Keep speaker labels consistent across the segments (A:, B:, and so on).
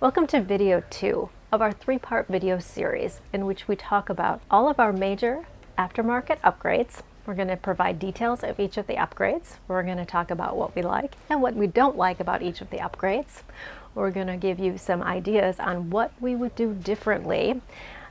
A: Welcome to video 2 of our 3-part video series in which we talk about all of our major aftermarket upgrades. We're going to provide details of each of the upgrades. We're going to talk about what we like and what we don't like about each of the upgrades. We're going to give you some ideas on what we would do differently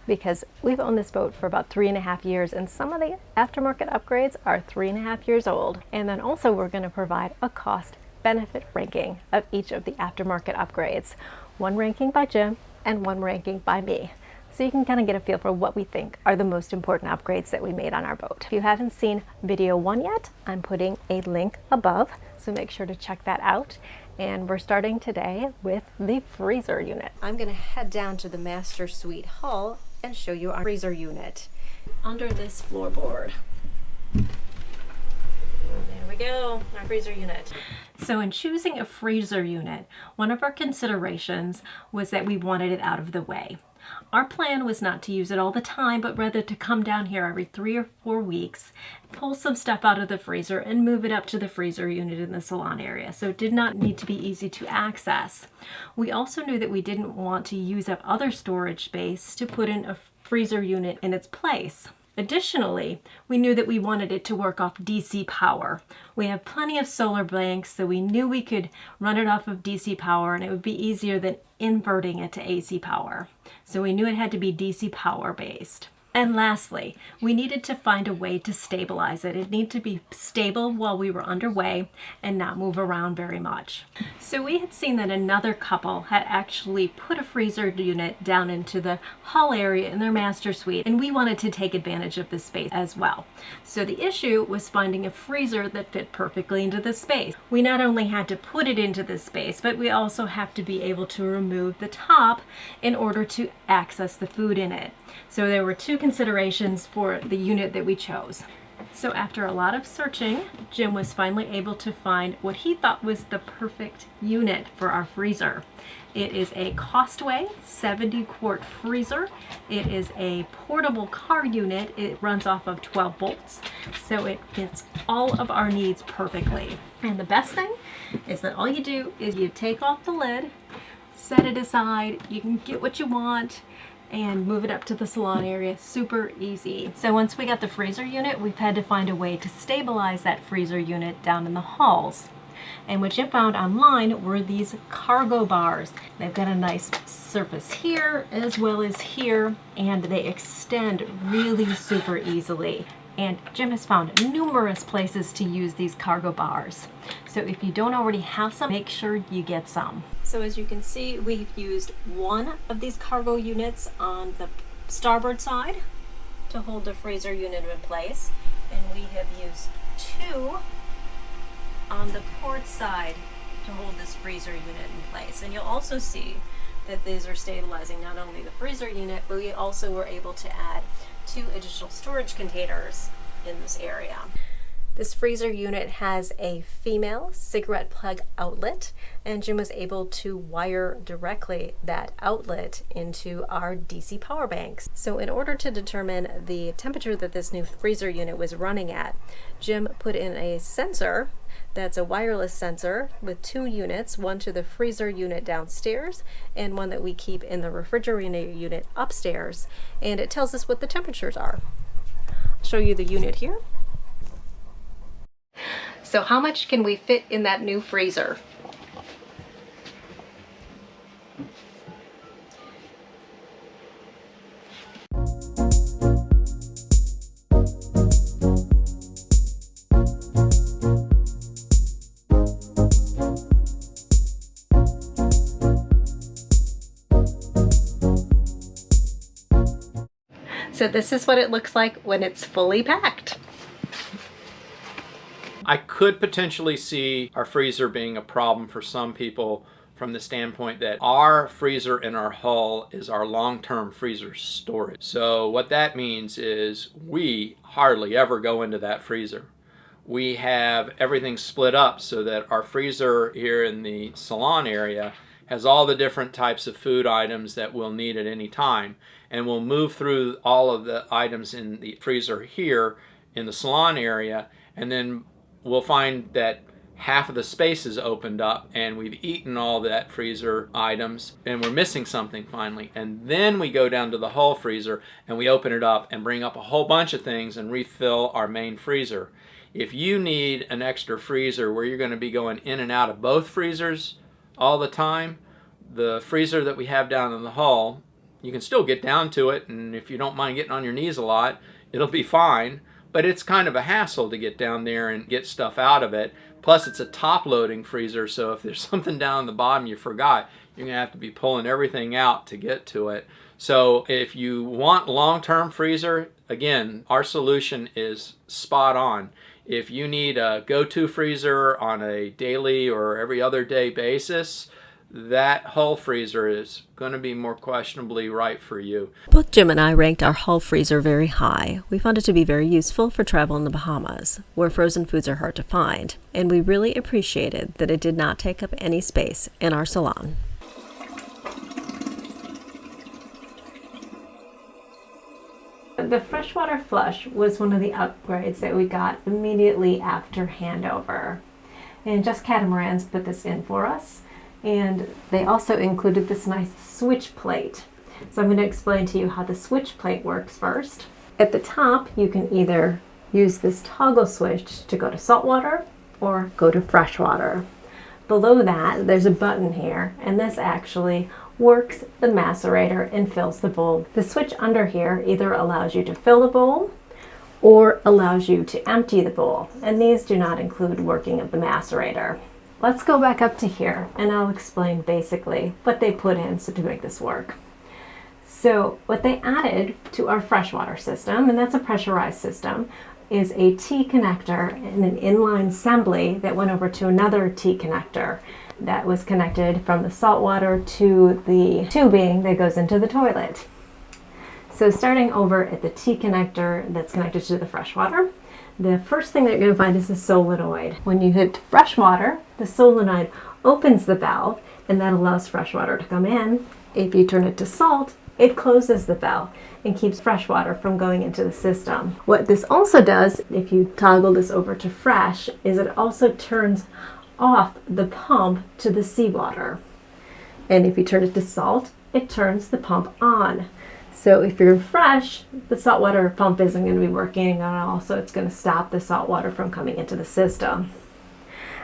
A: because we've owned this boat for about 3.5 years and some of the aftermarket upgrades are 3.5 years old. And then also we're going to provide a cost benefit ranking of each of the aftermarket upgrades. One ranking by Jim and one ranking by me. So you can kind of get a feel for what we think are the most important upgrades that we made on our boat. If you haven't seen video 1 yet, I'm putting a link above, so make sure to check that out. And we're starting today with the freezer unit. I'm going to head down to the master suite hull and show you our freezer unit. Under this floorboard. There we go, our freezer unit. So in choosing a freezer unit, one of our considerations was that we wanted it out of the way. Our plan was not to use it all the time, but rather to come down here every 3 or 4 weeks, pull some stuff out of the freezer and move it up to the freezer unit in the salon area. So it did not need to be easy to access. We also knew that we didn't want to use up other storage space to put in a freezer unit in its place. Additionally, we knew that we wanted it to work off DC power. We have plenty of solar banks, so we knew we could run it off of DC power and it would be easier than inverting it to AC power. So we knew it had to be DC power based. And lastly, we needed to find a way to stabilize it. It needed to be stable while we were underway and not move around very much. So we had seen that another couple had actually put a freezer unit down into the hull area in their master suite, and we wanted to take advantage of this space as well. So the issue was finding a freezer that fit perfectly into the space. We not only had to put it into this space, but we also have to be able to remove the top in order to access the food in it. So there were 2 considerations for the unit that we chose. So after a lot of searching, Jim was finally able to find what he thought was the perfect unit for our freezer. It is a Costway 70-quart freezer. It is a portable car unit. It runs off of 12 volts, so it fits all of our needs perfectly. And the best thing is that all you do is you take off the lid, set it aside, you can get what you want, and move it up to the salon area. Super easy. So once we got the freezer unit, we've had to find a way to stabilize that freezer unit down in the halls. And what Jim found online were these cargo bars. They've got a nice surface here as well as here, and they extend really super easily. And Jim has found numerous places to use these cargo bars. So if you don't already have some, make sure you get some. So as you can see, we've used one of these cargo units on the starboard side to hold the freezer unit in place. And we have used 2 on the port side to hold this freezer unit in place. And you'll also see that these are stabilizing not only the freezer unit, but we also were able to add 2 additional storage containers in this area. This freezer unit has a female cigarette plug outlet, and Jim was able to wire directly that outlet into our DC power banks. So in order to determine the temperature that this new freezer unit was running at, Jim put in a sensor that's a wireless sensor with 2 units, one to the freezer unit downstairs and one that we keep in the refrigerator unit upstairs, and it tells us what the temperatures are. I'll show you the unit here. So how much can we fit in that new freezer? So this is what it looks like when it's fully packed.
B: I could potentially see our freezer being a problem for some people from the standpoint that our freezer in our hull is our long-term freezer storage. So what that means is we hardly ever go into that freezer. We have everything split up so that our freezer here in the salon area has all the different types of food items that we'll need at any time. And we'll move through all of the items in the freezer here in the salon area, and then we'll find that half of the space is opened up and we've eaten all that freezer items and we're missing something finally. And then we go down to the hull freezer and we open it up and bring up a whole bunch of things and refill our main freezer. If you need an extra freezer where you're going to be going in and out of both freezers all the time, the freezer that we have down in the hull, you can still get down to it, and if you don't mind getting on your knees a lot, it'll be fine. But it's kind of a hassle to get down there and get stuff out of it. Plus, it's a top-loading freezer, so if there's something down on the bottom you forgot, you're going to have to be pulling everything out to get to it. So if you want long-term freezer, again, our solution is spot on. If you need a go-to freezer on a daily or every other day basis, that hull freezer is going to be more questionably right for you.
C: Both Jim and I ranked our hull freezer very high. We found it to be very useful for travel in the Bahamas, where frozen foods are hard to find, and we really appreciated that it did not take up any space in our salon.
A: The freshwater flush was one of the upgrades that we got immediately after handover. And Just Catamarans put this in for us. And they also included this nice switch plate. So I'm going to explain to you how the switch plate works first. At the top, you can either use this toggle switch to go to saltwater or go to freshwater. Below that, there's a button here, and this actually works the macerator and fills the bowl. The switch under here either allows you to fill the bowl or allows you to empty the bowl, and these do not include working of the macerator. Let's go back up to here and I'll explain basically what they put in to make this work. So what they added to our freshwater system, and that's a pressurized system, is a T connector and an inline assembly that went over to another T connector that was connected from the saltwater to the tubing that goes into the toilet. So starting over at the T connector that's connected to the freshwater, the first thing that you're going to find is the solenoid. When you hit freshwater, the solenoid opens the valve and that allows freshwater to come in. If you turn it to salt, it closes the valve and keeps freshwater from going into the system. What this also does, if you toggle this over to fresh, is it also turns off the pump to the seawater. And if you turn it to salt, it turns the pump on. So if you're fresh, the saltwater pump isn't going to be working, and also it's going to stop the saltwater from coming into the system.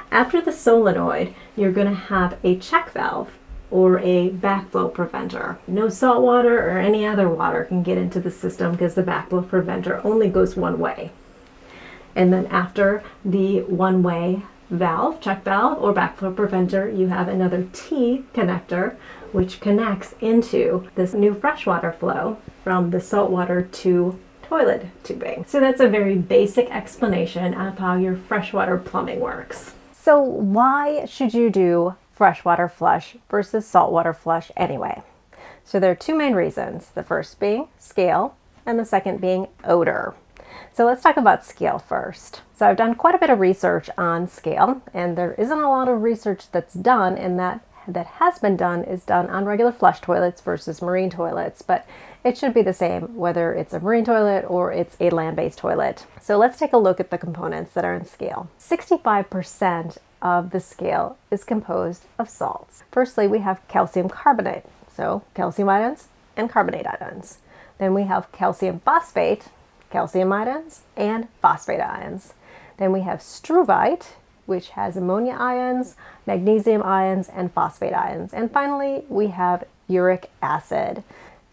A: After the solenoid, you're going to have a check valve or a backflow preventer. No saltwater or any other water can get into the system because the backflow preventer only goes one way. And then after the one-way valve, check valve or backflow preventer, you have another T connector which connects into this new freshwater flow from the saltwater to toilet tubing. So that's a very basic explanation of how your freshwater plumbing works. So why should you do freshwater flush versus saltwater flush anyway? So there are two main reasons. The first being scale and the second being odor. So let's talk about scale first. So I've done quite a bit of research on scale, and there isn't a lot of research that's done, and that has been done is done on regular flush toilets versus marine toilets, but it should be the same whether it's a marine toilet or it's a land-based toilet. So let's take a look at the components that are in scale. 65% of the scale is composed of salts. Firstly, we have calcium carbonate, so calcium ions and carbonate ions. Then we have calcium phosphate, calcium ions, and phosphate ions. Then we have struvite, which has ammonia ions, magnesium ions, and phosphate ions. And finally, we have uric acid.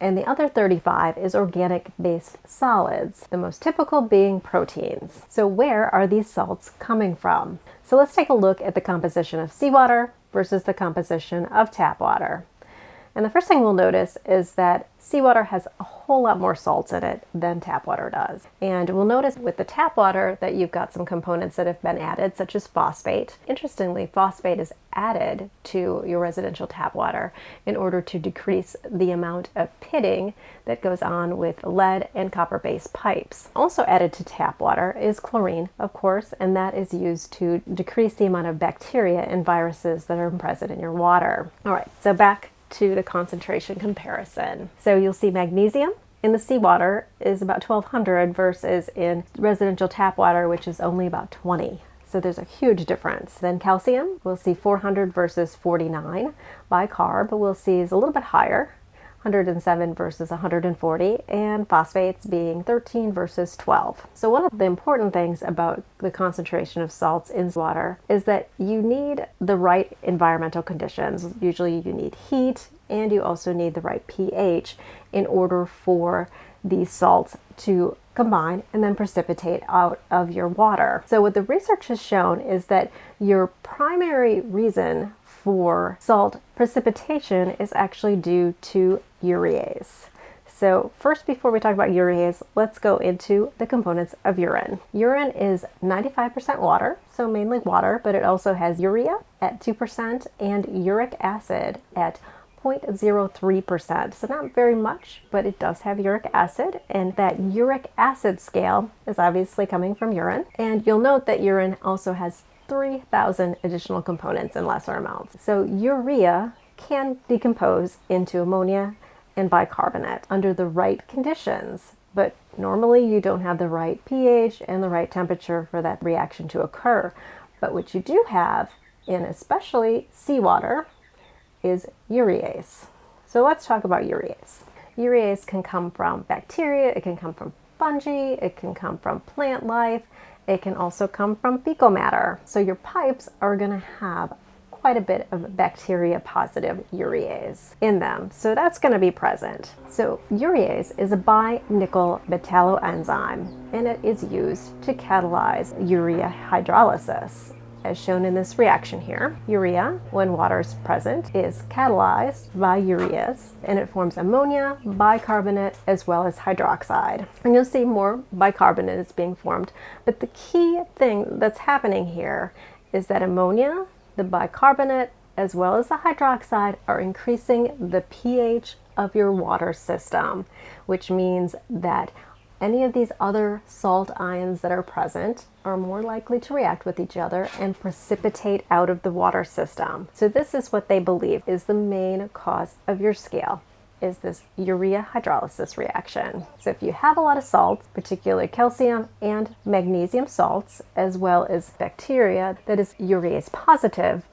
A: And the other 35 is organic-based solids, the most typical being proteins. So where are these salts coming from? So let's take a look at the composition of seawater versus the composition of tap water. And the first thing we'll notice is that seawater has a whole lot more salts in it than tap water does. And we'll notice with the tap water that you've got some components that have been added, such as phosphate. Interestingly, phosphate is added to your residential tap water in order to decrease the amount of pitting that goes on with lead and copper-based pipes. Also added to tap water is chlorine, of course, and that is used to decrease the amount of bacteria and viruses that are present in your water. All right, so back to the concentration comparison. So you'll see magnesium in the seawater is about 1200 versus in residential tap water, which is only about 20. So there's a huge difference. Then calcium, we'll see 400 versus 49. Bicarb, we'll see is a little bit higher, 107 versus 140, and phosphates being 13 versus 12. So one of the important things about the concentration of salts in water is that you need the right environmental conditions. Usually you need heat, and you also need the right pH in order for these salts to combine and then precipitate out of your water. So what the research has shown is that your primary reason for salt precipitation is actually due to urease. So first, before we talk about urease, let's go into the components of urine. Urine is 95% water, so mainly water, but it also has urea at 2% and uric acid at 0.03%. So not very much, but it does have uric acid, and that uric acid scale is obviously coming from urine. And you'll note that urine also has 3,000 additional components in lesser amounts. So urea can decompose into ammonia and bicarbonate under the right conditions, but normally you don't have the right pH and the right temperature for that reaction to occur. But what you do have in especially seawater is urease. So let's talk about urease. Urease can come from bacteria, it can come from fungi, it can come from plant life, it can also come from fecal matter. So your pipes are going to have quite a bit of bacteria positive urease in them. So that's going to be present. So urease is a bi-nickel metalloenzyme, and it is used to catalyze urea hydrolysis. As shown in this reaction here, urea, when water is present, is catalyzed by urease, and it forms ammonia, bicarbonate, as well as hydroxide. And you'll see more bicarbonate is being formed. But the key thing that's happening here is that ammonia, the bicarbonate, as well as the hydroxide are increasing the pH of your water system, which means that any of these other salt ions that are present are more likely to react with each other and precipitate out of the water system. So this is what they believe is the main cause of your scale, is this urea hydrolysis reaction. So if you have a lot of salts, particularly calcium and magnesium salts, as well as bacteria that is urease positive,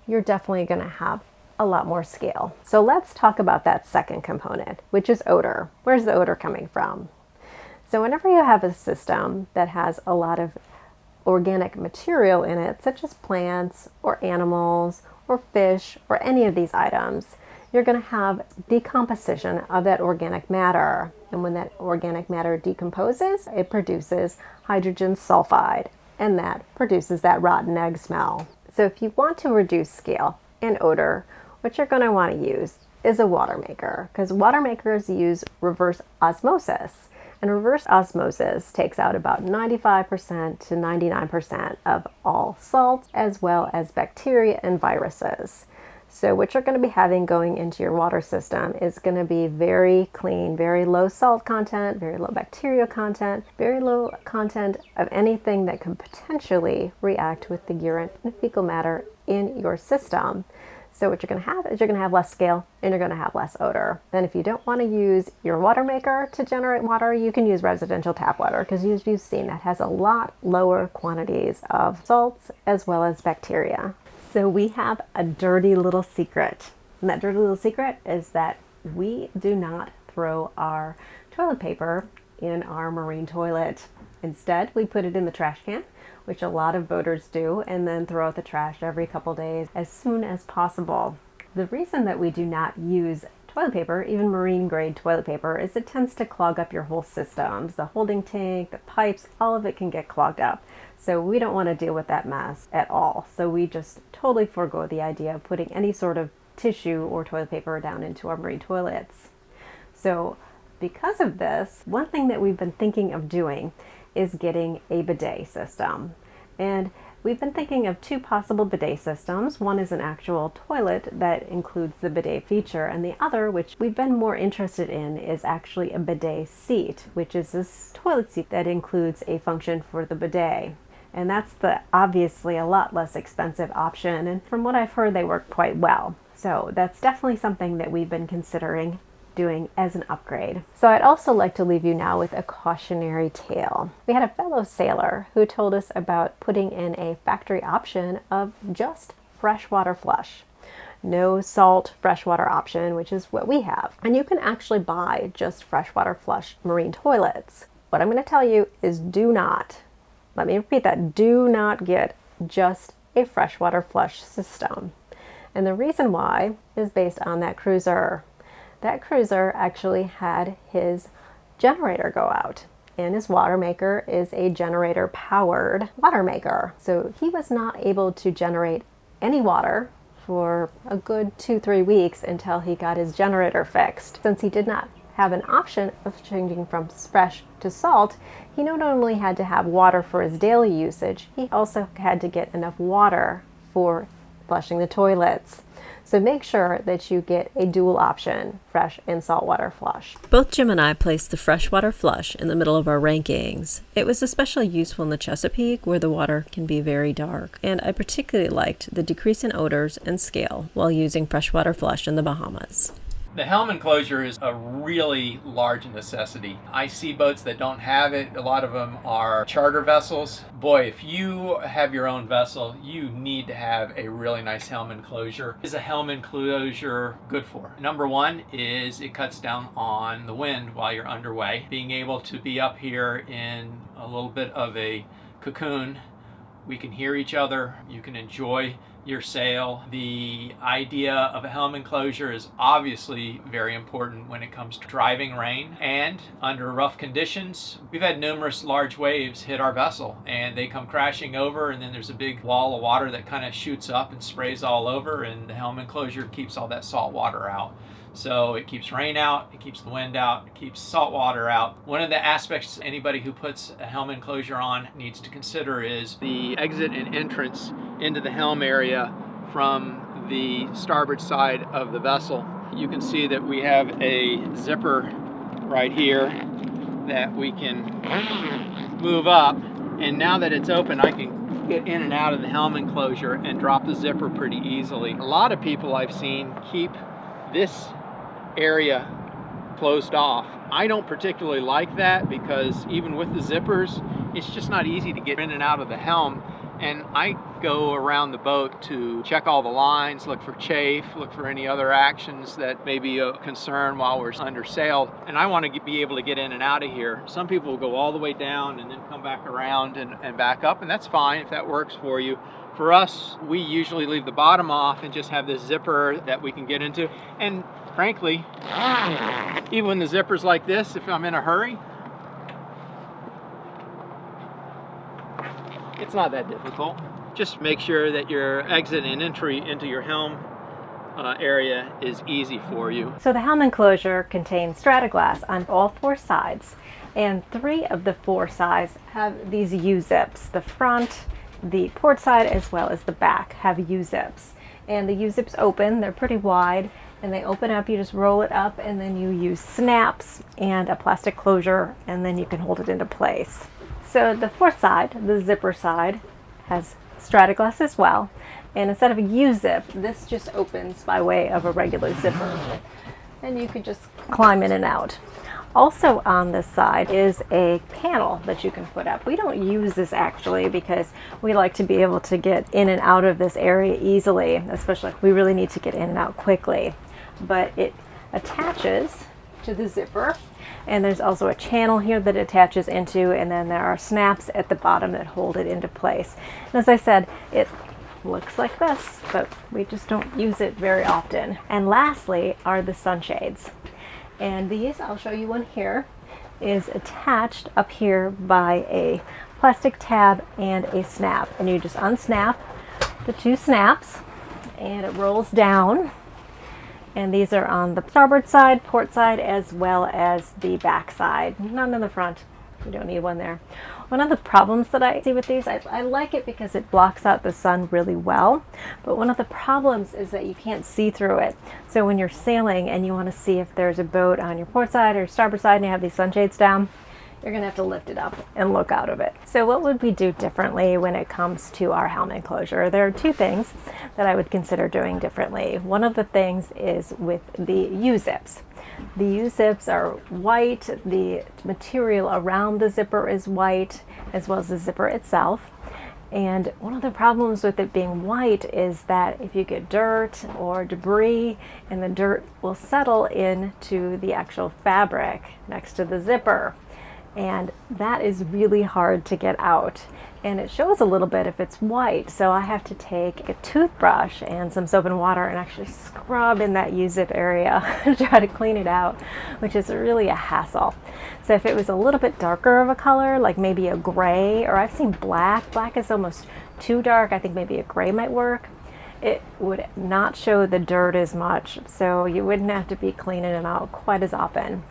A: you're definitely going to have a lot more scale. So let's talk about that second component, which is odor. Where's the odor coming from? So whenever you have a system that has a lot of organic material in it, such as plants or animals or fish or any of these items, you're going to have decomposition of that organic matter. And when that organic matter decomposes, it produces hydrogen sulfide, and that produces that rotten egg smell. So if you want to reduce scale and odor, what you're going to want to use is a water maker, because water makers use reverse osmosis. And reverse osmosis takes out about 95% to 99% of all salts, as well as bacteria and viruses. So what you're going to be having going into your water system is going to be very clean, very low salt content, very low bacterial content, very low content of anything that could potentially react with the urine and fecal matter in your system. So what you're going to have is you're going to have less scale and you're going to have less odor. And if you don't want to use your water maker to generate water, you can use residential tap water, because you've seen that has a lot lower quantities of salts as well as bacteria. So we have a dirty little secret. And that dirty little secret is that we do not throw our toilet paper in our marine toilet. Instead, we put it in the trash can, which a lot of boaters do, and then throw out the trash every couple days as soon as possible. The reason that we do not use toilet paper, even marine grade toilet paper, is it tends to clog up your whole systems. The holding tank, the pipes, all of it can get clogged up. So we don't want to deal with that mess at all. So we just totally forego the idea of putting any sort of tissue or toilet paper down into our marine toilets. So because of this, one thing that we've been thinking of doing is getting a bidet system. And we've been thinking of two possible bidet systems. One is an actual toilet that includes the bidet feature, and the other, which we've been more interested in, is actually a bidet seat, which is this toilet seat that includes a function for the bidet. And that's obviously a lot less expensive option, and from what I've heard, they work quite well. So that's definitely something that we've been considering doing as an upgrade. So I'd also like to leave you now with a cautionary tale. We had a fellow sailor who told us about putting in a factory option of just freshwater flush. No salt freshwater option, which is what we have. And you can actually buy just freshwater flush marine toilets. What I'm going to tell you is do not, let me repeat that, do not get just a freshwater flush system. And the reason why is based on that cruiser. That cruiser actually had his generator go out, and his water maker is a generator powered water maker. So he was not able to generate any water for a good 2-3 weeks until he got his generator fixed. Since he did not have an option of changing from fresh to salt, he not only had to have water for his daily usage, he also had to get enough water for flushing the toilets. So make sure that you get a dual option, fresh and saltwater flush.
C: Both Jim and I placed the freshwater flush in the middle of our rankings. It was especially useful in the Chesapeake, where the water can be very dark, and I particularly liked the decrease in odors and scale while using freshwater flush in the Bahamas.
B: The Helm enclosure is a really large necessity. I see boats that don't have it. A lot of them are charter vessels. Boy, if you have your own vessel, you need to have a really nice Helm enclosure. What is a Helm enclosure good for? Number one is it cuts down on the wind while you're underway. Being able to be up here in a little bit of a cocoon, we can hear each other, you can enjoy your sail. The idea of a Helm enclosure is obviously very important when it comes to driving rain and under rough conditions. We've had numerous large waves hit our vessel and they come crashing over, and then there's a big wall of water that kind of shoots up and sprays all over, and the Helm enclosure keeps all that salt water out. So it keeps rain out, it keeps the wind out, it keeps salt water out. One of the aspects anybody who puts a Helm enclosure on needs to consider is the exit and entrance into the helm area from the starboard side of the vessel. You can see that we have a zipper right here that we can move up, and now that it's open I can get in and out of the Helm enclosure and drop the zipper pretty easily. A lot of people I've seen keep this area closed off. I don't particularly like that because even with the zippers, it's just not easy to get in and out of the helm. And I go around the boat to check all the lines, look for chafe, look for any other actions that may be a concern while we're under sail. And I want to be able to get in and out of here. Some people will go all the way down and then come back around and back up, and that's fine if that works for you. For us, we usually leave the bottom off and just have this zipper that we can get into. And frankly, even when the zipper's like this, if I'm in a hurry, it's not that difficult. Just make sure that your exit and entry into your helm area is easy for you.
A: So the helm enclosure contains strata-glass on all 4 sides, and 3 of the 4 sides have these U-zips. The front, the port side, as well as the back have U-zips. And the U-zips open, they're pretty wide, and they open up, you just roll it up, and then you use snaps and a plastic closure, and then you can hold it into place. So the fourth side, the zipper side, has strata-glass as well, and instead of a U-zip, this just opens by way of a regular zipper, and you could just climb in and out. Also on this side is a panel that you can put up. We don't use this actually because we like to be able to get in and out of this area easily, especially if we really need to get in and out quickly. But it attaches to the zipper, and there's also a channel here that it attaches into, and then there are snaps at the bottom that hold it into place. And as I said, it looks like this, but we just don't use it very often. And lastly are the sunshades. And these, I'll show you one here, is attached up here by a plastic tab and a snap. And you just unsnap the 2 snaps and it rolls down. And these are on the starboard side, port side, as well as the back side. None in the front. You don't need one there. One of the problems that I see with these, I like it because it blocks out the sun really well, but one of the problems is that you can't see through it. So when you're sailing and you want to see if there's a boat on your port side or starboard side and you have these sunshades down, you're going to have to lift it up and look out of it. So what would we do differently when it comes to our helm enclosure? There are 2 things that I would consider doing differently. One of the things is with the U-zips. The U-zips are white, the material around the zipper is white, as well as the zipper itself. And one of the problems with it being white is that if you get dirt or debris, and the dirt will settle into the actual fabric next to the zipper. And that is really hard to get out. And it shows a little bit if it's white, so I have to take a toothbrush and some soap and water and actually scrub in that U-zip area to try to clean it out, which is really a hassle. So if it was a little bit darker of a color, like maybe a gray, or I've seen black. Black is almost too dark. I think maybe a gray might work. It would not show the dirt as much, so you wouldn't have to be cleaning it out quite as often.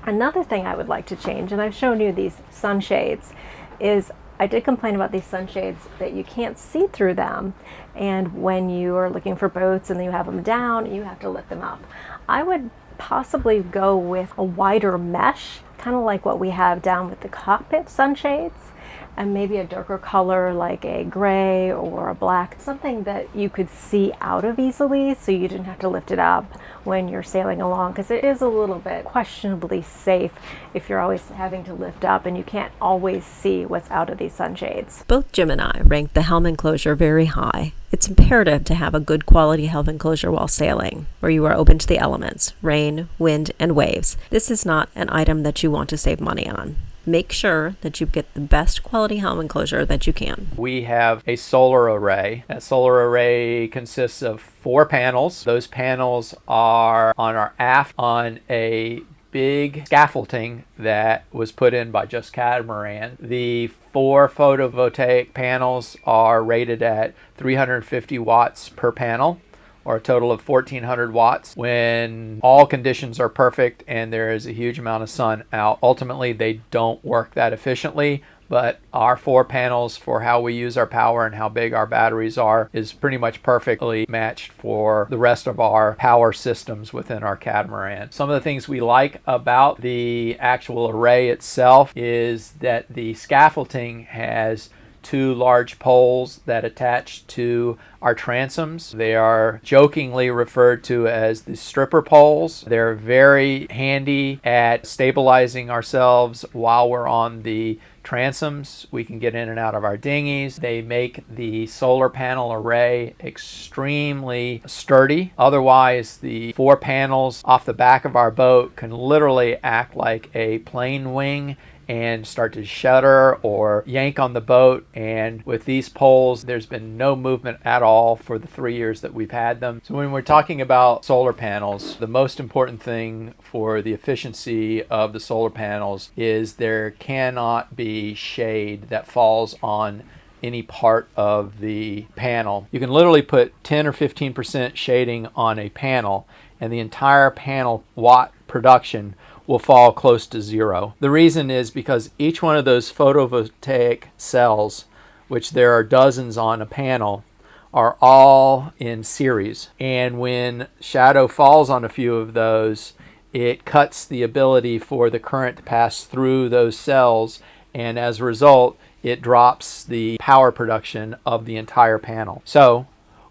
A: Another thing I would like to change, and I've shown you these sunshades, is I did complain about these sunshades that you can't see through them, and when you are looking for boats and you have them down, you have to lift them up. I would possibly go with a wider mesh, kind of like what we have down with the cockpit sunshades, and maybe a darker color like a gray or a black, something that you could see out of easily so you didn't have to lift it up when you're sailing along, because it is a little bit questionably safe if you're always having to lift up and you can't always see what's out of these sunshades.
C: Both Jim and I ranked the Helm enclosure very high. It's imperative to have a good quality Helm enclosure while sailing, where you are open to the elements, rain, wind, and waves. This is not an item that you want to save money on. Make sure that you get the best quality Helm enclosure that you can.
B: We have a solar array. That solar array consists of 4 panels. Those panels are on our aft on a big scaffolding that was put in by just Catamaran. The 4 photovoltaic panels are rated at 350 watts per panel, or a total of 1400 watts when all conditions are perfect and there is a huge amount of sun out. Ultimately, they don't work that efficiently, but our 4 panels for how we use our power and how big our batteries are is pretty much perfectly matched for the rest of our power systems within our Catamaran. Some of the things we like about the actual array itself is that the scaffolding has 2 large poles that attach to our transoms. They are jokingly referred to as the stripper poles. They're very handy at stabilizing ourselves while we're on the transoms. We can get in and out of our dinghies. They make the solar panel array extremely sturdy. Otherwise, the 4 panels off the back of our boat can literally act like a plane wing and start to shudder or yank on the boat. And with these poles, there's been no movement at all for the 3 years that we've had them. So when we're talking about solar panels, the most important thing for the efficiency of the solar panels is there cannot be shade that falls on any part of the panel. You can literally put 10 or 15% shading on a panel and the entire panel watt production will fall close to 0. The reason is because each one of those photovoltaic cells, which there are dozens on a panel, are all in series. And when shadow falls on a few of those, it cuts the ability for the current to pass through those cells, and as a result, it drops the power production of the entire panel. So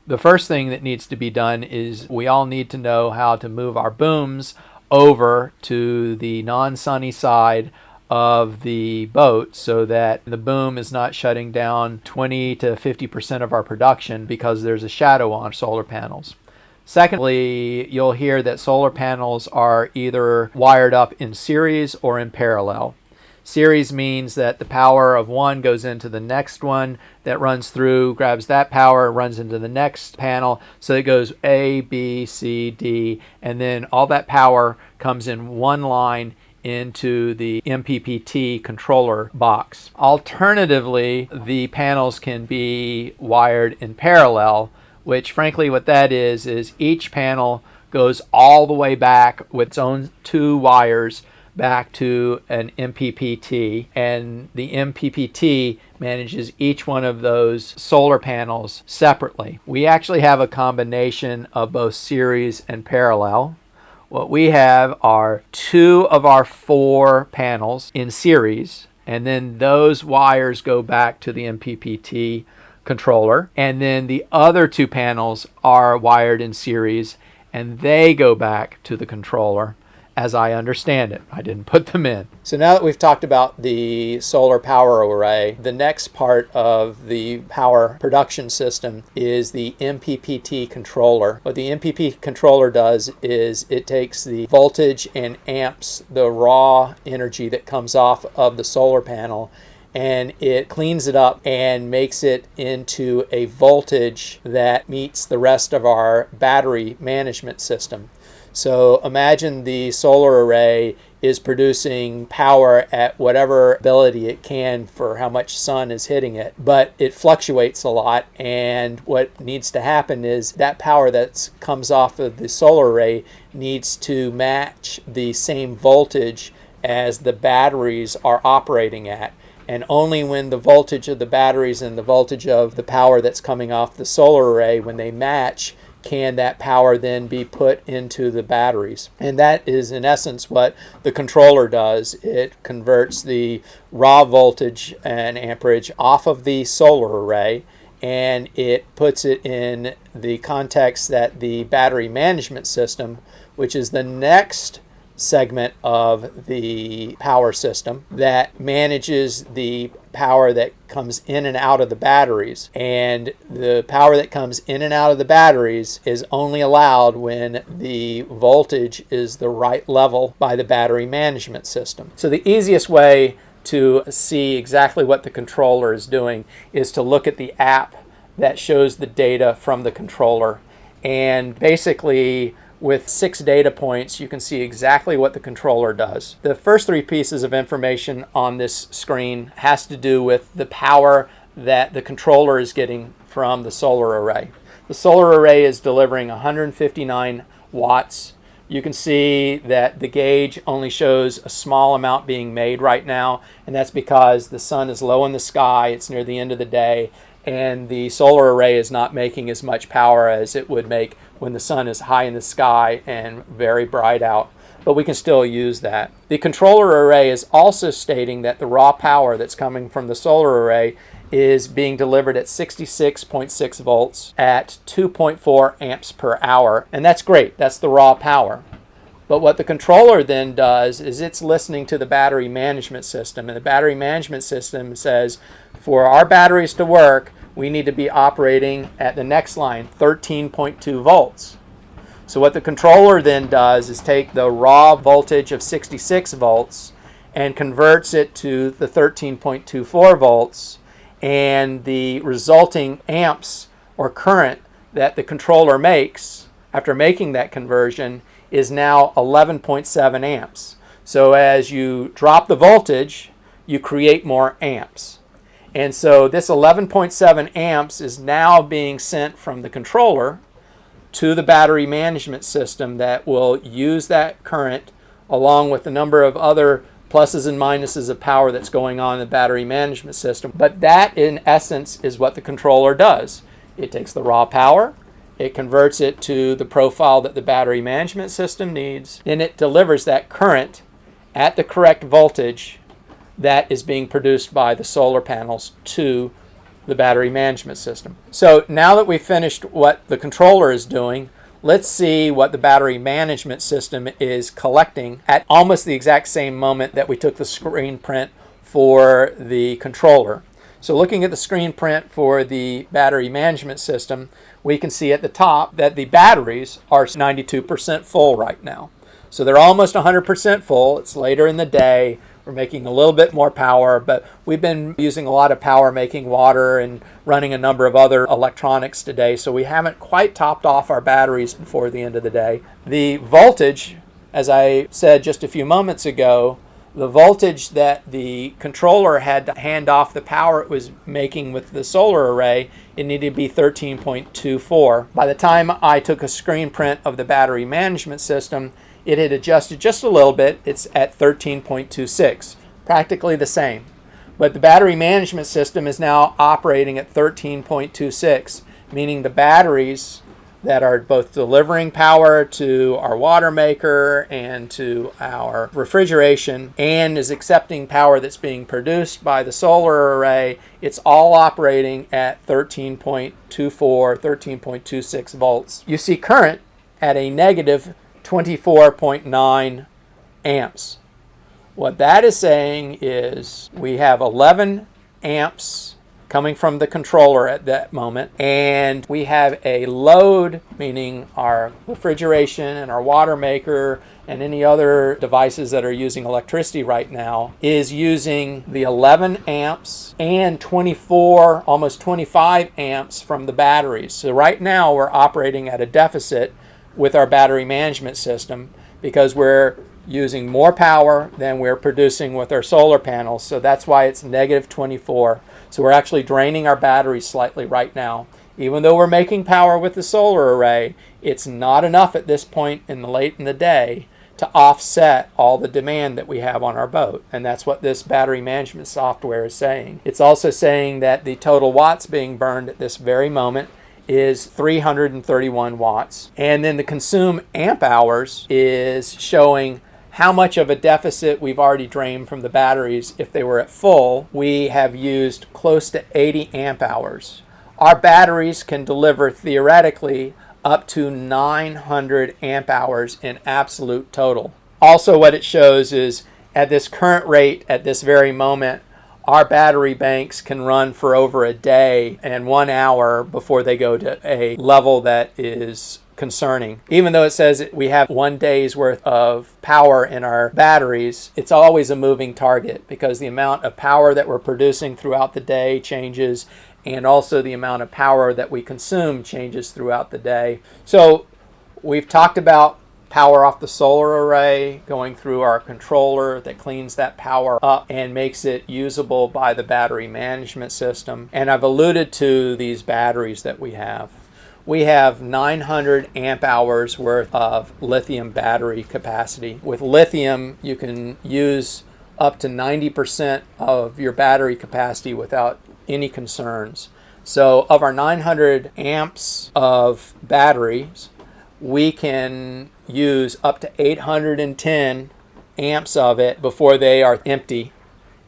B: the first thing that needs to be done is we all need to know how to move our booms over to the non-sunny side of the boat so that the boom is not shutting down 20 to 50% of our production because there's a shadow on solar panels. Secondly, you'll hear that solar panels are either wired up in series or in parallel. Series means that the power of one goes into the next one that runs through, grabs that power, runs into the next panel. So it goes A, B, C, D, and then all that power comes in one line into the MPPT controller box. Alternatively, the panels can be wired in parallel, which frankly what that is each panel goes all the way back with its own 2 wires back to an MPPT, and the MPPT manages each one of those solar panels separately. We actually have a combination of both series and parallel. What we have are 2 of our 4 panels in series, and then those wires go back to the MPPT controller, and then the other 2 panels are wired in series and they go back to the controller. as I understand it. I didn't put them in. So now that we've talked about the solar power array, the next part of the power production system is the MPPT controller. What the MPPT controller does is it takes the voltage and amps, the raw energy that comes off of the solar panel, and it cleans it up and makes it into a voltage that meets the rest of our battery management system. So imagine the solar array is producing power at whatever ability it can for how much sun is hitting it, but it fluctuates a lot, and what needs to happen is that power that comes off of the solar array needs to match the same voltage as the batteries are operating at. And only when the voltage of the batteries and the voltage of the power that's coming off the solar array, when they match, can that power then be put into the batteries. And that is in essence what the controller does. It converts the raw voltage and amperage off of the solar array, and it puts it in the context that the battery management system, which is the next segment of the power system that manages the power that comes in and out of the batteries. And the power that comes in and out of the batteries is only allowed when the voltage is the right level by the battery management system. So the easiest way to see exactly what the controller is doing is to look at the app that shows the data from the controller. And basically, with 6 data points, you can see exactly what the controller does. The first 3 pieces of information on this screen has to do with the power that the controller is getting from the solar array. The solar array is delivering 159 watts. You can see that the gauge only shows a small amount being made right now, and that's because the sun is low in the sky, it's near the end of the day, and the solar array is not making as much power as it would make when the sun is high in the sky and very bright out, but we can still use that. The controller array is also stating that the raw power that's coming from the solar array is being delivered at 66.6 volts at 2.4 amps per hour, and that's great. That's the raw power. But what the controller then does is it's listening to the battery management system, and the battery management system says, for our batteries to work, we need to be operating at the next line, 13.2 volts. So what the controller then does is take the raw voltage of 66 volts and converts it to the 13.24 volts, and the resulting amps or current that the controller makes after making that conversion is now 11.7 amps. So as you drop the voltage, you create more amps. And so this 11.7 amps is now being sent from the controller to the battery management system that will use that current along with a number of other pluses and minuses of power that's going on in the battery management system. But that in essence is what the controller does. It takes the raw power, it converts it to the profile that the battery management system needs, and it delivers that current at the correct voltage that is being produced by the solar panels to the battery management system. So now that we've finished what the controller is doing, let's see what the battery management system is collecting at almost the exact same moment that we took the screen print for the controller. So looking at the screen print for the battery management system, we can see at the top that the batteries are 92% full right now. So they're almost 100% full. It's later in the day. We're making a little bit more power, but we've been using a lot of power making water and running a number of other electronics today, so we haven't quite topped off our batteries before the end of the day. The voltage, as I said just a few moments ago, the voltage that the controller had to hand off the power it was making with the solar array, it needed to be 13.24. By the time I took a screen print of the battery management system, it had adjusted just a little bit. It's at 13.26, practically the same. But the battery management system is now operating at 13.26, meaning the batteries that are both delivering power to our water maker and to our refrigeration and is accepting power that's being produced by the solar array, it's all operating at 13.24, 13.26 volts. You see current at a negative 24.9 amps. What that is saying is we have 11 amps coming from the controller at that moment, and we have a load, meaning our refrigeration and our water maker and any other devices that are using electricity right now is using the 11 amps and 24, almost 25 amps from the batteries. So right now we're operating at a deficit with our battery management system because we're using more power than we're producing with our solar panels. So that's why it's negative 24. So we're actually draining our batteries slightly right now. Even though we're making power with the solar array, it's not enough at this point late in the day to offset all the demand that we have on our boat. And that's what this battery management software is saying. It's also saying that the total watts being burned at this very moment is 331 watts. And then the consumed amp hours is showing how much of a deficit we've already drained from the batteries. If they were at full, we have used close to 80 amp hours. Our batteries can deliver theoretically up to 900 amp hours in absolute total. Also, what it shows is at this current rate, at this very moment, our battery banks can run for over a day and 1 hour before they go to a level that is concerning. Even though it says we have 1 day's worth of power in our batteries, it's always a moving target because the amount of power that we're producing throughout the day changes, and also the amount of power that we consume changes throughout the day. So we've talked about power off the solar array going through our controller that cleans that power up and makes it usable by the battery management system. And I've alluded to these batteries that we have. We have 900 amp hours worth of lithium battery capacity. With lithium, you can use up to 90% of your battery capacity without any concerns. So of our 900 amps of batteries, we can use up to 810 amps of it before they are empty.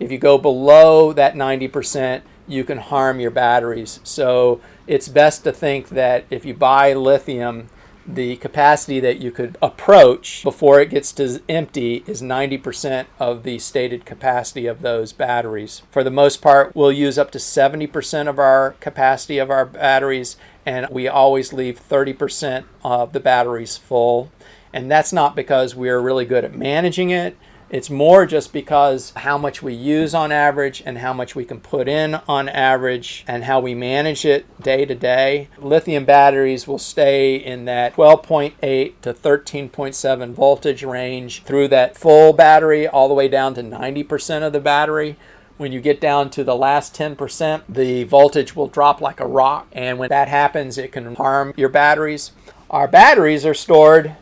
B: If you go below that 90%, you can harm your batteries. So it's best to think that if you buy lithium, the capacity that you could approach before it gets to empty is 90% of the stated capacity of those batteries. For the most part, we'll use up to 70% of our capacity of our batteries, and we always leave 30% of the batteries full. And that's not because we're really good at managing it. It's more just because how much we use on average and how much we can put in on average and how we manage it day to day. Lithium batteries will stay in that 12.8 to 13.7 voltage range through that full battery all the way down to 90% of the battery. When you get down to the last 10%, the voltage will drop like a rock. And when that happens, it can harm your batteries. Our batteries are stored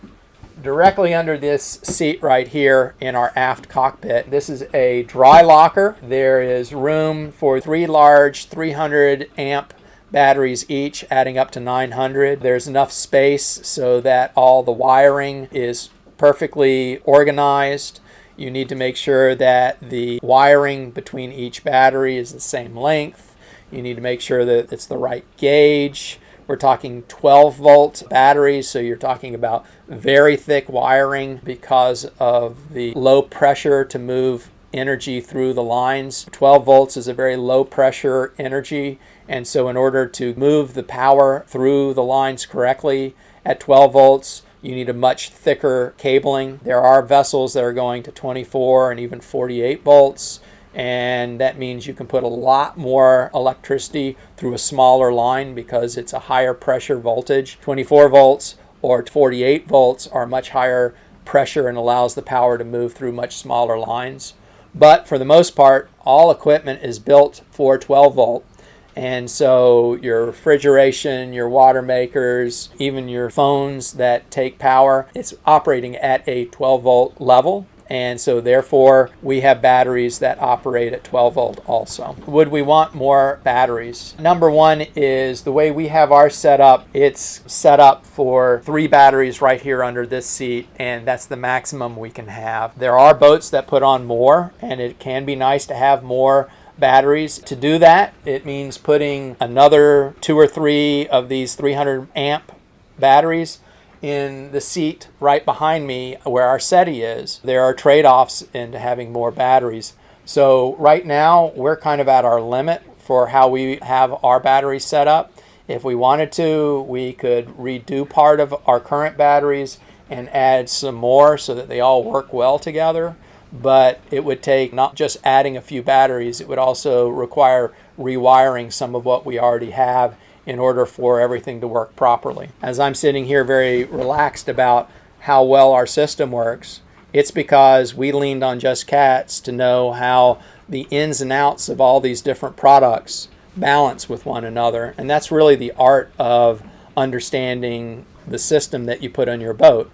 B: directly under this seat right here in our aft cockpit. This is a dry locker. There is room for 3 large 300 amp batteries each, adding up to 900. There's enough space so that all the wiring is perfectly organized. You need to make sure that the wiring between each battery is the same length. You need to make sure that it's the right gauge. We're talking 12 volt batteries, so you're talking about very thick wiring because of the low pressure to move energy through the lines. 12 volts is a very low pressure energy, and so in order to move the power through the lines correctly at 12 volts, you need a much thicker cabling. There are vessels that are going to 24 and even 48 volts. And that means you can put a lot more electricity through a smaller line because it's a higher pressure voltage. 24 volts or 48 volts are much higher pressure and allows the power to move through much smaller lines. But for the most part, all equipment is built for 12 volt. And so your refrigeration, your water makers, even your phones that take power, it's operating at a 12 volt level. And so therefore, we have batteries that operate at 12 volt also. Would we want more batteries? Number one is the way we have ours set up. It's set up for 3 batteries right here under this seat, and that's the maximum we can have. There are boats that put on more, and it can be nice to have more batteries. To do that, it means putting another 2 or 3 of these 300 amp batteries in the seat right behind me where our SETI is, there are trade-offs into having more batteries. So right now we're kind of at our limit for how we have our batteries set up. If we wanted to, we could redo part of our current batteries and add some more so that they all work well together. But it would take not just adding a few batteries, it would also require rewiring some of what we already have in order for everything to work properly. As I'm sitting here very relaxed about how well our system works, it's because we leaned on Just Cats to know how the ins and outs of all these different products balance with one another. And that's really the art of understanding the system that you put on your boat.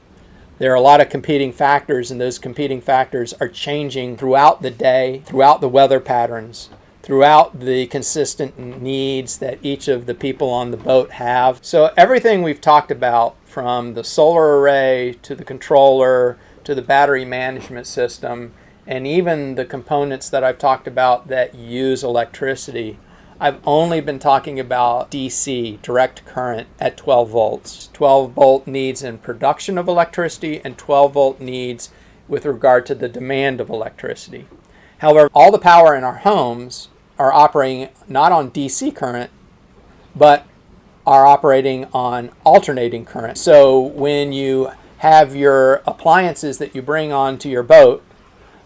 B: There are a lot of competing factors, and those competing factors are changing throughout the day, throughout the weather patterns, throughout the consistent needs that each of the people on the boat have. So everything we've talked about, from the solar array to the controller to the battery management system, and even the components that I've talked about that use electricity, I've only been talking about DC, direct current, at 12 volts. 12 volt needs in production of electricity and 12 volt needs with regard to the demand of electricity. However, all the power in our homes are operating not on DC current, but are operating on alternating current. So when you have your appliances that you bring onto your boat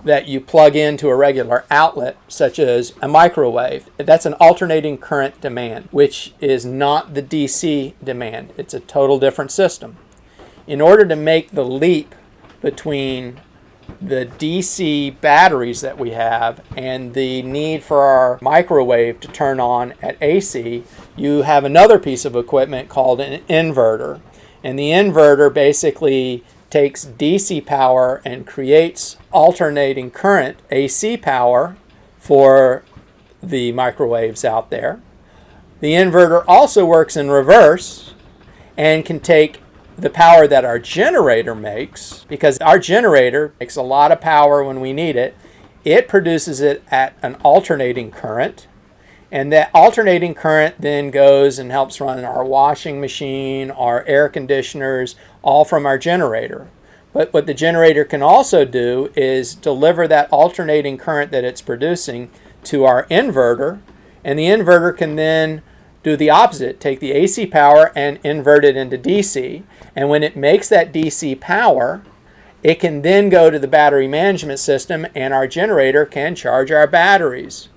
B: that you plug into a regular outlet, such as a microwave, that's an alternating current demand, which is not the DC demand. It's a total different system. In order to make the leap between the DC batteries that we have and the need for our microwave to turn on at AC, you have another piece of equipment called an inverter. And the inverter basically takes DC power and creates alternating current AC power for the microwaves out there. The inverter also works in reverse and can take the power that our generator makes, because our generator makes a lot of power when we need it. It produces it at an alternating current, and that alternating current then goes and helps run our washing machine, our air conditioners, all from our generator. But what the generator can also do is deliver that alternating current that it's producing to our inverter, and the inverter can then do the opposite, take the AC power and invert it into DC. And when it makes that DC power, it can then go to the battery management system, and our generator can charge our batteries.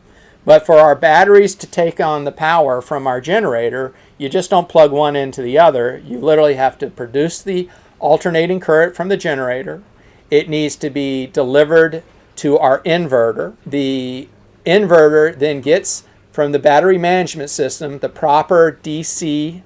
B: But for our batteries to take on the power from our generator, you just don't plug one into the other. You literally have to produce the alternating current from the generator. It needs to be delivered to our inverter. The inverter then gets from the battery management system the proper DC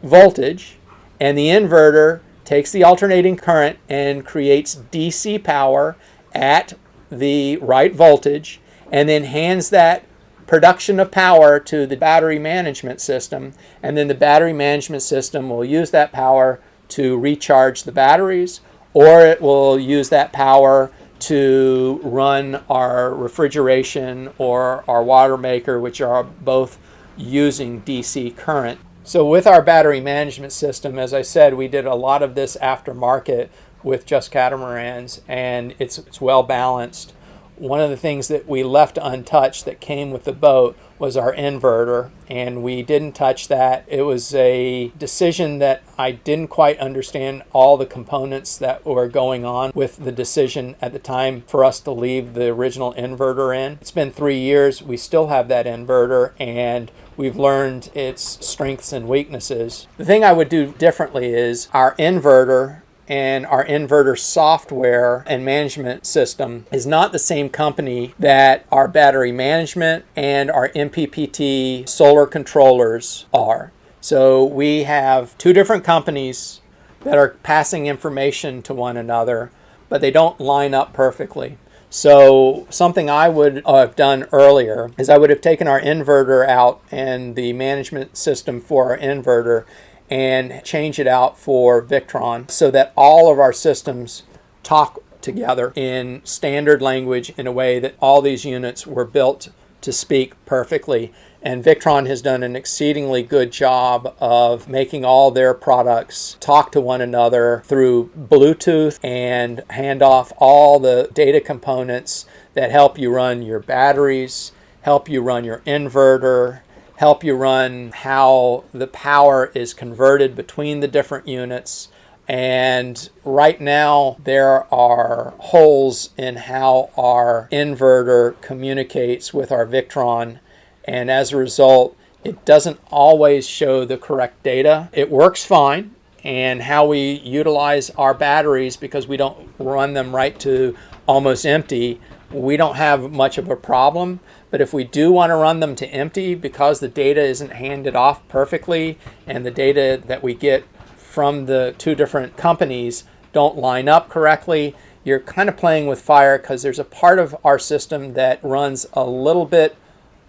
B: voltage, and the inverter takes the alternating current and creates DC power at the right voltage, and then hands that production of power to the battery management system, and then the battery management system will use that power to recharge the batteries, or it will use that power to run our refrigeration or our water maker, which are both using DC current. So with our battery management system, as I said, we did a lot of this aftermarket with Just Catamarans, and it's well balanced. One of the things that we left untouched that came with the boat was our inverter, and we didn't touch that. It was a decision that I didn't quite understand all the components that were going on with the decision at the time for us to leave the original inverter in. It's been 3 years. We still have that inverter, and we've learned its strengths and weaknesses. The thing I would do differently is our inverter and our inverter software and management system is not the same company that our battery management and our MPPT solar controllers are. So we have two different companies that are passing information to one another, but they don't line up perfectly. So something I would have done earlier is I would have taken our inverter out and the management system for our inverter and change it out for Victron so that all of our systems talk together in standard language in a way that all these units were built to speak perfectly. And Victron has done an exceedingly good job of making all their products talk to one another through Bluetooth and hand off all the data components that help you run your batteries, help you run your inverter, help you run how the power is converted between the different units. And right now there are holes in how our inverter communicates with our Victron, and as a result it doesn't always show the correct data. It works fine, and how we utilize our batteries, because we don't run them right to almost empty, we don't have much of a problem. But if we do want to run them to empty, because the data isn't handed off perfectly and the data that we get from the two different companies don't line up correctly, you're kind of playing with fire, because there's a part of our system that runs a little bit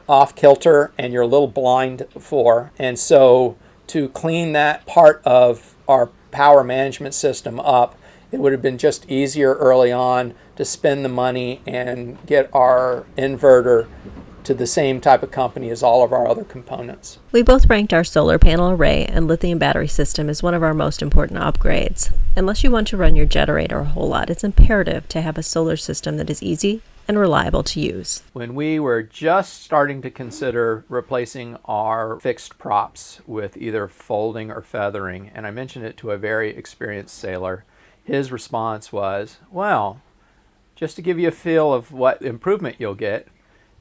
B: off kilter and you're a little blind for. And so to clean that part of our power management system up, it would have been just easier early on to spend the money and get our inverter to the same type of company as all of our other components.
C: We both ranked our solar panel array and lithium battery system as one of our most important upgrades. Unless you want to run your generator a whole lot, it's imperative to have a solar system that is easy and reliable to use.
B: When we were just starting to consider replacing our fixed props with either folding or feathering, and I mentioned it to a very experienced sailor, his response was, well, just to give you a feel of what improvement you'll get,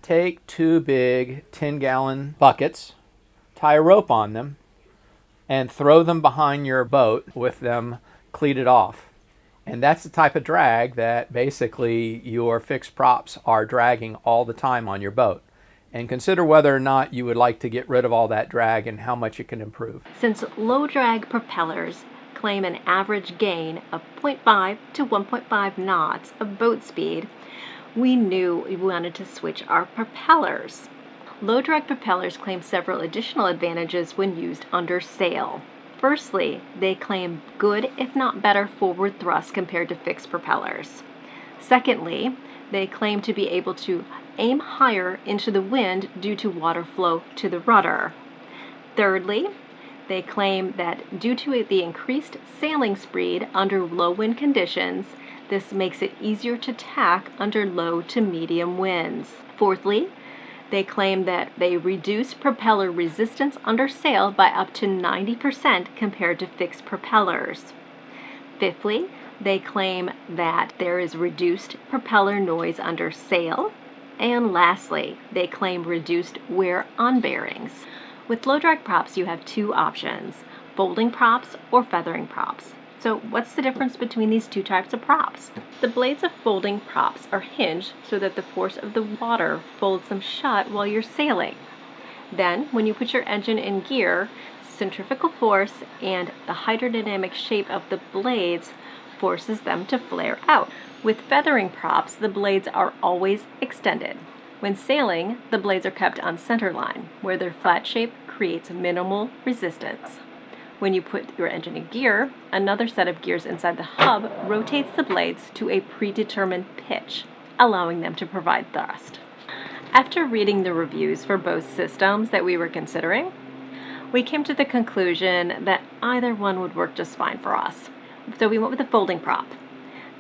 B: take two big 10-gallon buckets, tie a rope on them, and throw them behind your boat with them cleated off. And that's the type of drag that basically your fixed props are dragging all the time on your boat. And consider whether or not you would like to get rid of all that drag and how much it can improve.
A: Since low drag propellers claim an average gain of 0.5 to 1.5 knots of boat speed, we knew we wanted to switch our propellers. Low drag propellers claim several additional advantages when used under sail. Firstly, they claim good, if not better, forward thrust compared to fixed propellers. Secondly, they claim to be able to aim higher into the wind due to water flow to the rudder. Thirdly, they claim that due to the increased sailing speed under low wind conditions, this makes it easier to tack under low to medium winds. Fourthly, they claim that they reduce propeller resistance under sail by up to 90% compared to fixed propellers. Fifthly, they claim that there is reduced propeller noise under sail. And lastly, they claim reduced wear on bearings. With low drag props, you have two options: folding props or feathering props. So what's the difference between these two types of props? The blades of folding props are hinged so that the force of the water folds them shut while you're sailing. Then, when you put your engine in gear, centrifugal force and the hydrodynamic shape of the blades forces them to flare out. With feathering props, the blades are always extended. When sailing, the blades are kept on center line, where their flat shape creates minimal resistance. When you put your engine in gear, another set of gears inside the hub rotates the blades to a predetermined pitch, allowing them to provide thrust. After reading the reviews for both systems that we were considering, we came to the conclusion that either one would work just fine for us. So we went with the folding prop.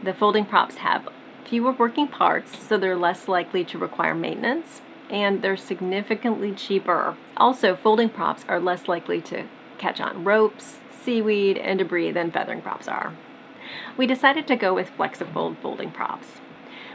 A: The folding props have fewer working parts, so they're less likely to require maintenance, and they're significantly cheaper. Also, folding props are less likely to catch on ropes, seaweed, and debris than feathering props are. We decided to go with Flexifold folding props.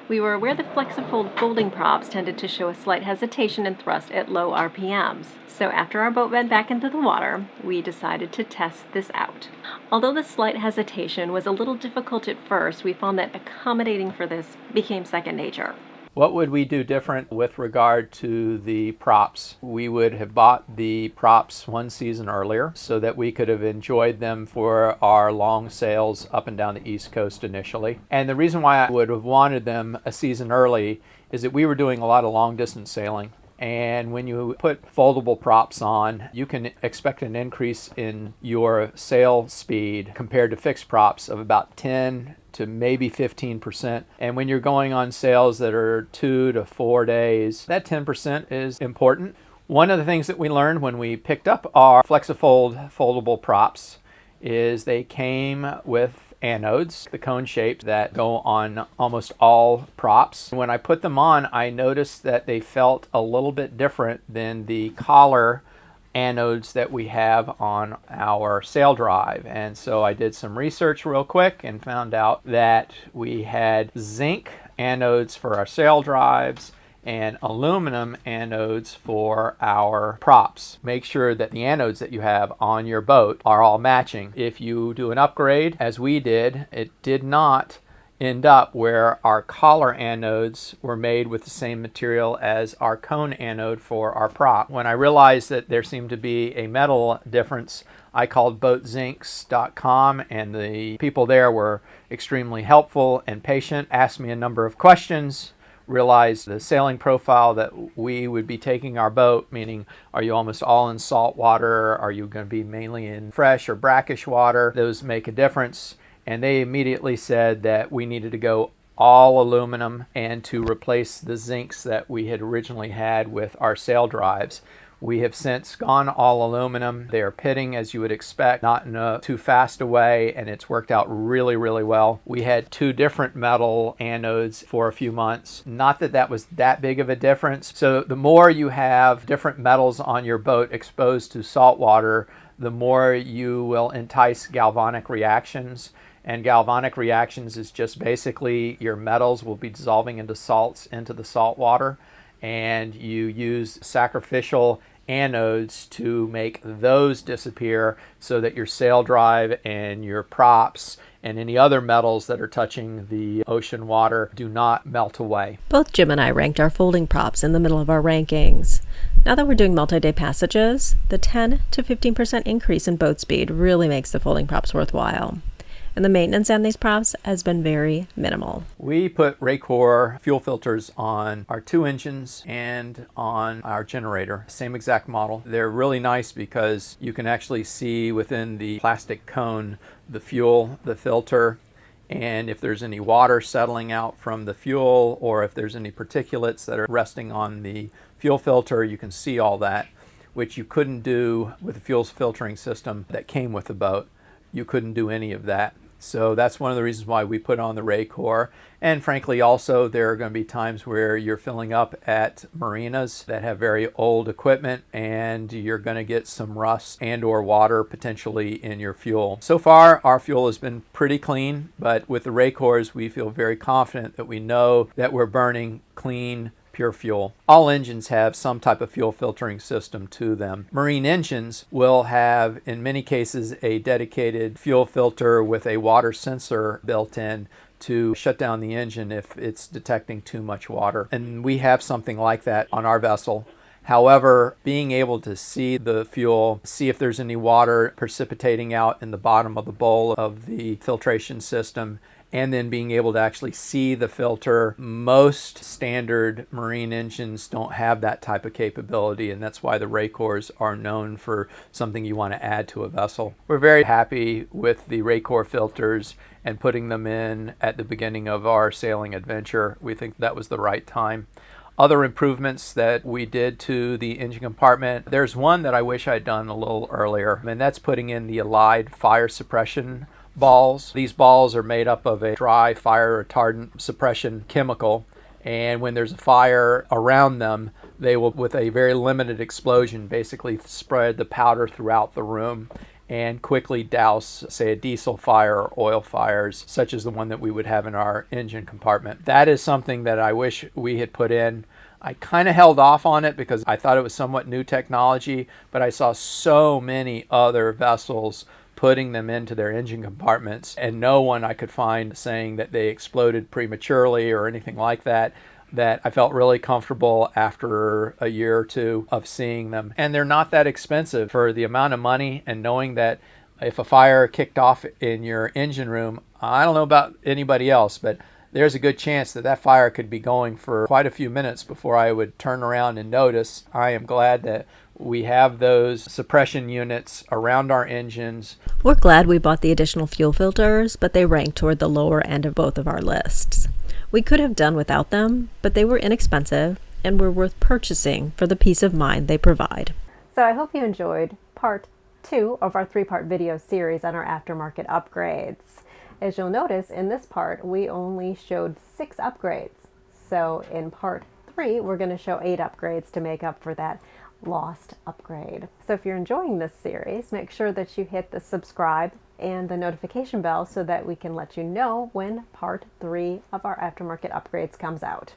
A: We were aware that Flexifold folding props tended to show a slight hesitation in thrust at low RPMs, so after our boat went back into the water, we decided to test this out. Although the slight hesitation was a little difficult at first, we found that accommodating for this became second nature.
B: What would we do different with regard to the props? We would have bought the props one season earlier so that we could have enjoyed them for our long sails up and down the East Coast initially. And the reason why I would have wanted them a season early is that we were doing a lot of long distance sailing. And when you put foldable props on, you can expect an increase in your sail speed compared to fixed props of about 10 to maybe 15%. And when you're going on sails that are 2 to 4 days, that 10% is important. One of the things that we learned when we picked up our Flexifold foldable props is they came with anodes, the cone shapes that go on almost all props. When I put them on, I noticed that they felt a little bit different than the collar anodes that we have on our sail drive. And so I did some research real quick and found out that we had zinc anodes for our sail drives and aluminum anodes for our props. Make sure that the anodes that you have on your boat are all matching. If you do an upgrade, as we did, it did not end up where our collar anodes were made with the same material as our cone anode for our prop. When I realized that there seemed to be a metal difference, I called boatzinks.com, and the people there were extremely helpful and patient, asked me a number of questions, realized the sailing profile that we would be taking our boat, meaning are you almost all in salt water? Are you going to be mainly in fresh or brackish water? Those make a difference. And they immediately said that we needed to go all aluminum and to replace the zincs that we had originally had with our sail drives. We have since gone all aluminum. They are pitting as you would expect, not in a too fast a way, and it's worked out really, really well. We had 2 different metal anodes for a few months. Not that that was that big of a difference. So the more you have different metals on your boat exposed to salt water, the more you will entice galvanic reactions. And galvanic reactions is just basically your metals will be dissolving into salts into the salt water, and you use sacrificial anodes to make those disappear so that your sail drive and your props and any other metals that are touching the ocean water do not melt away.
C: Both Jim and I ranked our folding props in the middle of our rankings. Now that we're doing multi-day passages, the 10 to 15% increase in boat speed really makes the folding props worthwhile. And the maintenance on these props has been very minimal.
B: We put Racor fuel filters on our 2 engines and on our generator, same exact model. They're really nice because you can actually see within the plastic cone the fuel, the filter, and if there's any water settling out from the fuel or if there's any particulates that are resting on the fuel filter, you can see all that, which you couldn't do with the fuel filtering system that came with the boat. You couldn't do any of that. So that's one of the reasons why we put on the Racor. And frankly, also, there are going to be times where you're filling up at marinas that have very old equipment and you're going to get some rust and or water potentially in your fuel. So far, our fuel has been pretty clean, but with the Racors, we feel very confident that we know that we're burning clean, pure fuel. All engines have some type of fuel filtering system to them. Marine engines will have, in many cases, a dedicated fuel filter with a water sensor built in to shut down the engine if it's detecting too much water. And we have something like that on our vessel. However, being able to see the fuel, see if there's any water precipitating out in the bottom of the bowl of the filtration system, and then being able to actually see the filter. Most standard marine engines don't have that type of capability, and that's why the Racors are known for something you want to add to a vessel. We're very happy with the Racor filters and putting them in at the beginning of our sailing adventure. We think that was the right time. Other improvements that we did to the engine compartment, there's one that I wish I'd done a little earlier, and that's putting in the Allied fire suppression balls. These balls are made up of a dry fire retardant suppression chemical, and when there's a fire around them, they will, with a very limited explosion, basically spread the powder throughout the room and quickly douse, say, a diesel fire or oil fires, such as the one that we would have in our engine compartment. That is something that I wish we had put in. I kind of held off on it because I thought it was somewhat new technology, but I saw so many other vessels putting them into their engine compartments, and no one I could find saying that they exploded prematurely or anything like that, that I felt really comfortable after a year or two of seeing them. And they're not that expensive for the amount of money, and knowing that if a fire kicked off in your engine room, I don't know about anybody else, but there's a good chance that that fire could be going for quite a few minutes before I would turn around and notice. I am glad that we have those suppression units around our engines.
C: We're glad we bought the additional fuel filters, but they rank toward the lower end of both of our lists. We could have done without them, but they were inexpensive and were worth purchasing for the peace of mind they provide.
A: So I hope you enjoyed part 2 of our 3-part video series on our aftermarket upgrades. As you'll notice, in this part, we only showed 6 upgrades. So in part 3, we're going to show 8 upgrades to make up for that lost upgrade. So if you're enjoying this series, make sure that you hit the subscribe and the notification bell so that we can let you know when part 3 of our aftermarket upgrades comes out.